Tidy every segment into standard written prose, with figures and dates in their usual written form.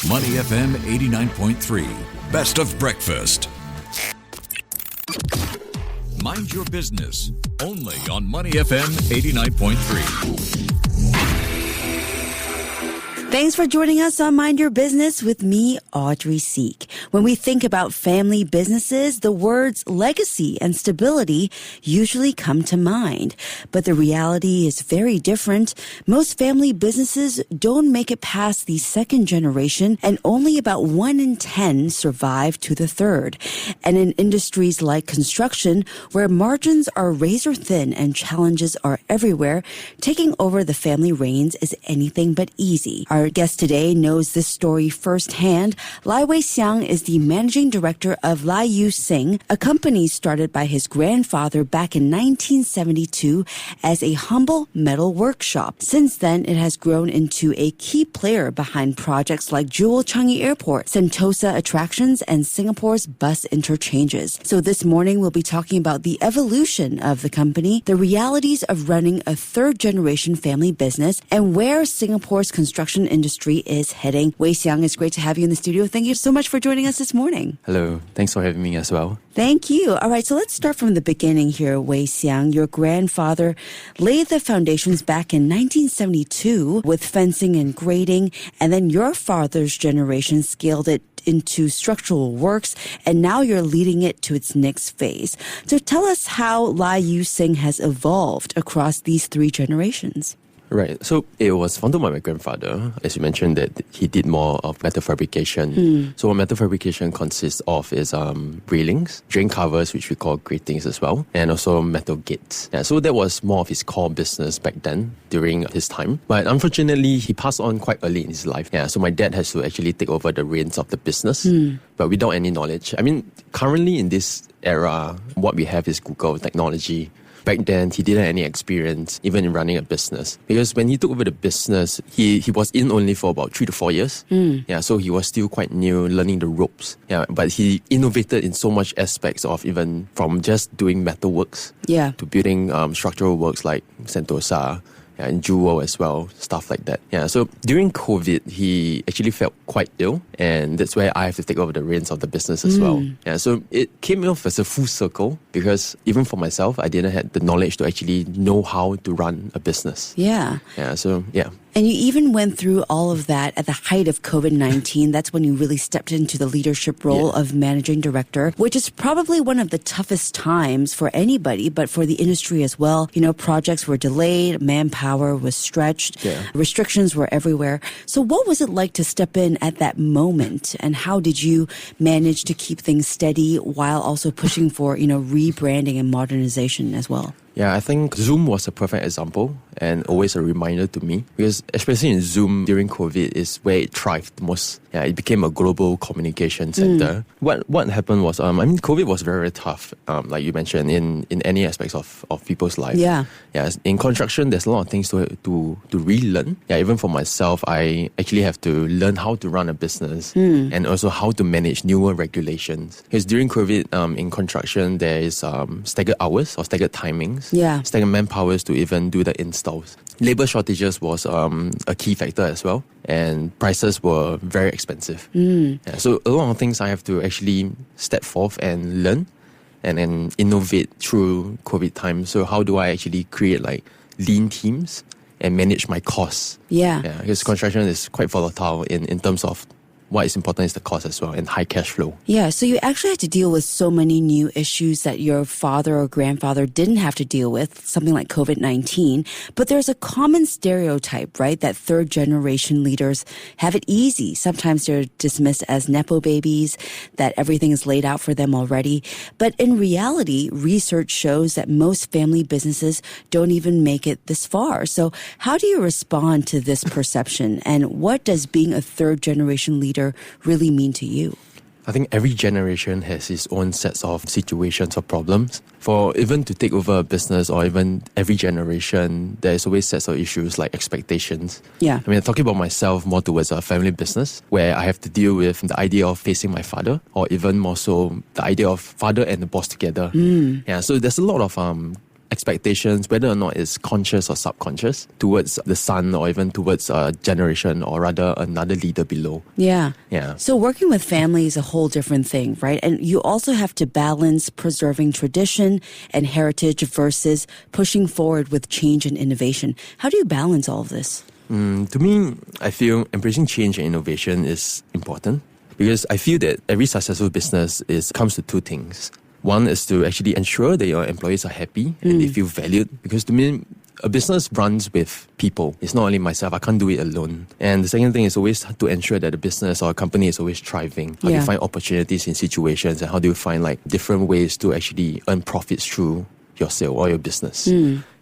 Money FM 89.3, best of breakfast. Mind your business, only on Money FM 89.3. Thanks for joining us on Mind Your Business with me, Audrey Seek. When we think about family businesses, the words legacy and stability usually come to mind. But the reality is very different. Most family businesses don't make it past the second generation, and only about 1 in 10 survive to the third. And in industries like construction, where margins are razor thin and challenges are everywhere, taking over the family reins is anything but easy. Our guest today knows this story firsthand. Lai Wei Xiang is the managing director of Lai Yew Seng, a company started by his grandfather back in 1972 as a humble metal workshop. Since then, it has grown into a key player behind projects like Jewel Changi Airport, Sentosa Attractions, and Singapore's bus interchanges. So this morning, we'll be talking about the evolution of the company, the realities of running a third-generation family business, and where Singapore's construction industry is heading. Wei Xiang, it's great to have you in the studio. Thank you so much for joining us this morning. Hello. Thanks for having me as well. Thank you. All right, so let's start from the beginning here, Wei Xiang. Your grandfather laid the foundations back in 1972 with fencing and grading, and then your father's generation scaled it into structural works, and now you're leading it to its next phase. So tell us how Lai Yew Seng has evolved across these three generations. Right. So it was founded by my grandfather. As you mentioned, that he did more of metal fabrication. So what metal fabrication consists of is railings, drain covers, which we call gratings as well, and also metal gates. Yeah, so that was more of his core business back then during his time. But unfortunately, he passed on quite early in his life. Yeah, so my dad has to actually take over the reins of the business, but without any knowledge. I mean, currently in this era, what we have is Google technology. Back then, he didn't have any experience even in running a business. Because when he took over the business, he was in only for about 3 to 4 years. Yeah, so he was still quite new, learning the ropes. Yeah, but he innovated in so much aspects of even from just doing metalworks to building structural works like Sentosa, and Jewel as well, stuff like that. Yeah, so during COVID, he actually felt quite ill, and that's where I have to take over the reins of the business as well. Yeah, so it came off as a full circle because even for myself, I didn't have the knowledge to actually know how to run a business. Yeah. Yeah, so yeah. And you even went through all of that at the height of COVID-19. That's when you really stepped into the leadership role of managing director, which is probably one of the toughest times for anybody, but for the industry as well. You know, projects were delayed, manpower was stretched, restrictions were everywhere. So what was it like to step in at that moment? And how did you manage to keep things steady while also pushing for, rebranding and modernization as well? Yeah, I think Zoom was a perfect example and always a reminder to me because especially in Zoom during COVID is where it thrived most. Yeah, it became a global communication center. What happened was, COVID was very, very tough, like you mentioned, in any aspects of people's life. Yeah, in construction, there's a lot of things to relearn. Yeah, even for myself, I actually have to learn how to run a business and also how to manage newer regulations. Because during COVID, in construction, there is staggered hours or staggered timings. Staggered manpowers to even do the installs. Labor shortages was a key factor as well, and prices were very expensive. Yeah, so a lot of things I have to actually step forth and learn and then innovate through COVID time. So how do I actually create like lean teams and manage my costs? Yeah, because construction is quite volatile in terms of what is important is the cost as well and high cash flow. Yeah, so you actually had to deal with so many new issues that your father or grandfather didn't have to deal with, something like COVID-19. But there's a common stereotype, right, that third-generation leaders have it easy. Sometimes they're dismissed as Nepo babies, that everything is laid out for them already. But in reality, research shows that most family businesses don't even make it this far. So how do you respond to this perception? And what does being a third-generation leader really mean to you? I think every generation has its own sets of situations or problems. For even to take over a business or even every generation, there's always sets of issues like expectations. Yeah. I mean, I'm talking about myself more towards a family business where I have to deal with the idea of facing my father or even more so the idea of father and the boss together. Yeah, so there's a lot of expectations, whether or not it's conscious or subconscious, towards the son or even towards a generation or rather another leader below. Yeah. Yeah. So working with family is a whole different thing, right? And you also have to balance preserving tradition and heritage versus pushing forward with change and innovation. How do you balance all of this? To me, I feel embracing change and innovation is important because I feel that every successful business comes to two things. One is to actually ensure that your employees are happy and they feel valued. Because to me, a business runs with people. It's not only myself. I can't do it alone. And the second thing is always to ensure that the business or a company is always thriving. How do you find opportunities in situations, and how do you find like different ways to actually earn profits through your sale or your business?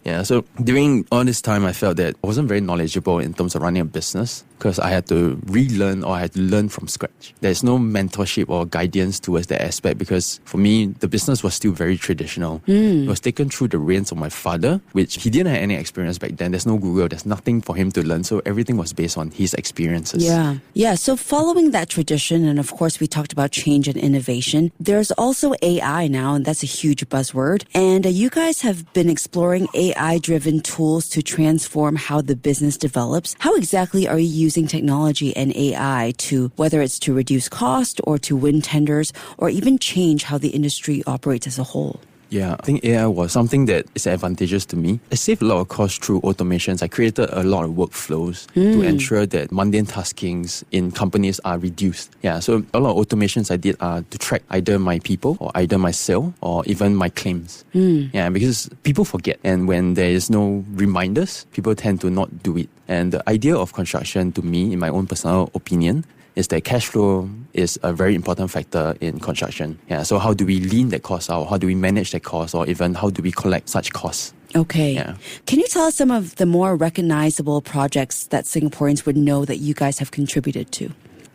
Yeah, so during all this time, I felt that I wasn't very knowledgeable in terms of running a business because I had to relearn or I had to learn from scratch. There's no mentorship or guidance towards that aspect because for me, the business was still very traditional. It was taken through the reins of my father, which he didn't have any experience back then. There's no Google, there's nothing for him to learn. So everything was based on his experiences. Yeah. So following that tradition, and of course we talked about change and innovation, there's also AI now, and that's a huge buzzword. And you guys have been exploring AI-driven tools to transform how the business develops. How exactly are you using technology and AI to, whether it's to reduce cost or to win tenders or even change how the industry operates as a whole? Yeah, I think AI was something that is advantageous to me. I saved a lot of costs through automations. I created a lot of workflows to ensure that mundane taskings in companies are reduced. Yeah, so a lot of automations I did are to track either my people or either my sale or even my claims. Yeah, because people forget. And when there is no reminders, people tend to not do it. And the idea of construction to me, in my own personal opinion, is that cash flow is a very important factor in construction. Yeah, so how do we lean that cost out? How do we manage that cost? Or even how do we collect such costs? Okay. Yeah. Can you tell us some of the more recognizable projects that Singaporeans would know that you guys have contributed to?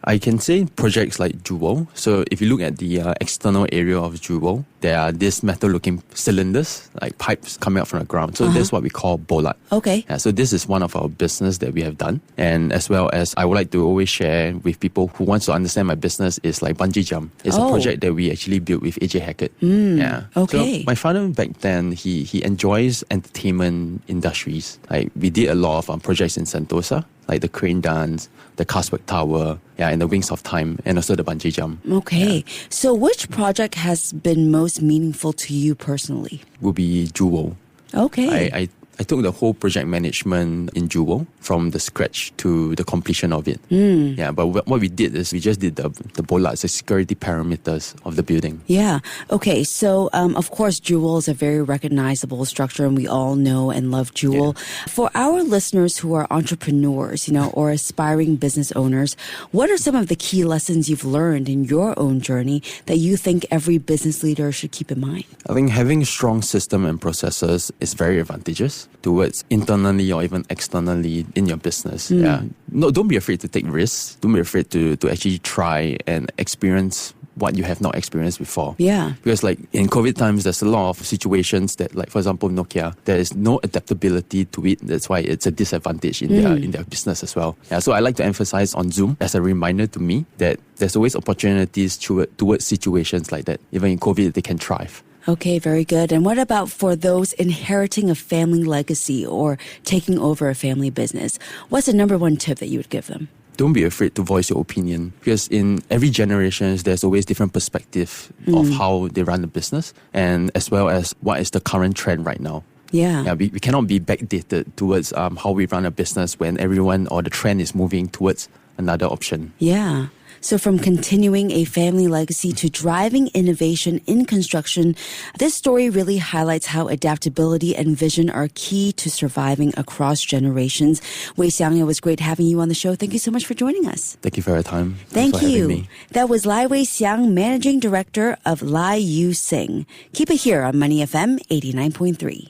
I can say projects like Jewel. So if you look at the external area of Jewel, there are these metal-looking cylinders, like pipes coming out from the ground. So that's what we call bolat. Okay. Yeah, so this is one of our business that we have done. And as well as I would like to always share with people who wants to understand my business is like bungee jump. It's a project that we actually built with AJ Hackett. Yeah. Okay. So my father back then, he enjoys entertainment industries. Like we did a lot of projects in Sentosa, like the crane dance, the Castwork Tower, and the Wings of Time, and also the bungee jump. Okay. Yeah. So which project has been most meaningful to you personally? Will be Jewel. Okay. I took the whole project management in Jewel from the scratch to the completion of it. Yeah, but what we did is we just did the bollards, the security parameters of the building. Yeah. Okay. So, of course, Jewel is a very recognizable structure, and we all know and love Jewel. Yeah. For our listeners who are entrepreneurs, or aspiring business owners, what are some of the key lessons you've learned in your own journey that you think every business leader should keep in mind? I think having strong system and processes is very advantageous towards internally or even externally in your business. Yeah. No, don't be afraid to take risks. Don't be afraid to actually try and experience what you have not experienced before. Yeah. Because like in COVID times, there's a lot of situations that, like for example, Nokia, there is no adaptability to it. That's why it's a disadvantage in their business as well. Yeah. So I like to emphasize on Zoom as a reminder to me that there's always opportunities towards situations like that. Even in COVID, they can thrive. Okay, very good. And what about for those inheriting a family legacy or taking over a family business? What's the number one tip that you would give them? Don't be afraid to voice your opinion, because in every generation, there's always different perspective of how they run the business, and as well as what is the current trend right now. Yeah. We cannot be backdated towards how we run a business when everyone or the trend is moving towards another option. Yeah. So from continuing a family legacy to driving innovation in construction, this story really highlights how adaptability and vision are key to surviving across generations. Wei Xiang, it was great having you on the show. Thank you so much for joining us. Thank you for your time. Thank Thanks for you. having me. That was Lai Wei Xiang, Managing Director of Lai Yew Seng. Keep it here on Money FM 89.3.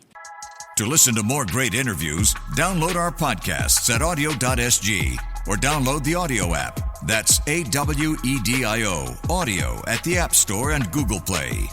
To listen to more great interviews, download our podcasts at audio.sg or download the audio app. That's AWEDIO, audio at the App Store and Google Play.